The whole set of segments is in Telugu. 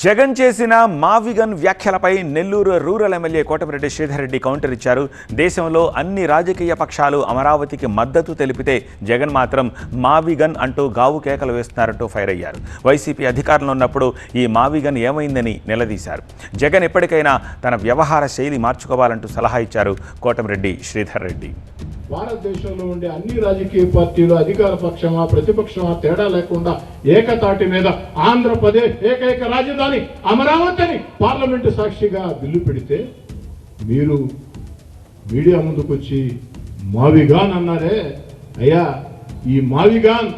జగన్ చేసిన మావిగన్ వ్యాఖ్యలపై Nellore rural MLA Kotamreddy Sridhar Reddy counter ఇచ్చారు. దేశంలో అన్ని రాజకీయ పక్షాలు అమరావతికి మద్దతు తెలిపితే జగన్ మాత్రం మావిగన్ అంటూ గావు కేకలు వేస్తున్నారంటూ ఫైర్ అయ్యారు. వైసీపీ అధికారంలో ఉన్నప్పుడు ఈ మావిగన్ ఏమైందని నిలదీశారు. జగన్ ఎప్పటికైనా తన వ్యవహార శైలి మార్చుకోవాలంటూ సలహా ఇచ్చారు కోటమిరెడ్డి శ్రీధర్ రెడ్డి. భారతదేశంలో ఉండే అన్ని రాజకీయ పార్టీలు అధికార పక్షమా ప్రతిపక్షమా తేడా లేకుండా ఏకతాటి మీద ఆంధ్రప్రదేశ్ ఏకైక రాజధాని అమరావతిని పార్లమెంటు సాక్షిగా బిల్లు పెడితే మీరు మీడియా ముందుకొచ్చి మావిగాన్ అన్నారే. అయ్యా, ఈ మావిగాన్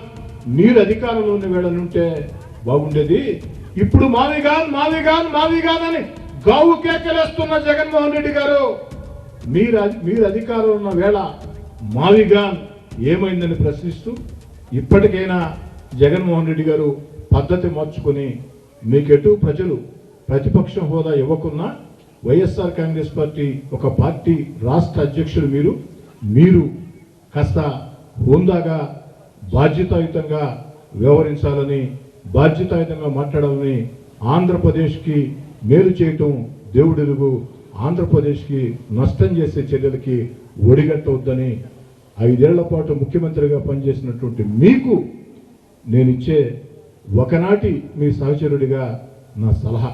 మీరు అధికారంలో ఉన్న వేళనుంటే బాగుండేది. ఇప్పుడు మావిగాన్ మావిగాన్ మావిగాన్ అని గావు కేకలేస్తున్న జగన్మోహన్ రెడ్డి గారు మీరు అధికారంలో ఉన్న వేళ మావిగాన్ ఏమైందని ప్రశ్నిస్తూ ఇప్పటికైనా జగన్మోహన్ రెడ్డి గారు పద్ధతి మార్చుకొని మీకెటు ప్రజలు ప్రతిపక్ష హోదా ఇవ్వకున్నా వైఎస్ఆర్ కాంగ్రెస్ పార్టీ ఒక పార్టీ రాష్ట్ర అధ్యక్షులు మీరు కాస్త హోందాగా బాధ్యతాయుతంగా వ్యవహరించాలని, బాధ్యతాయుతంగా మాట్లాడాలని, ఆంధ్రప్రదేశ్కి మేలు చేయటం దేవుడెరుగు, ఆంధ్రప్రదేశ్కి నష్టం చేసే చర్యలకి ఒడిగట్టవద్దని 5 ఏళ్ల పాటు ముఖ్యమంత్రిగా పనిచేసినటువంటి మీకు నేనిచ్చే ఒకనాటి మీ సహచరుడిగా నా సలహా.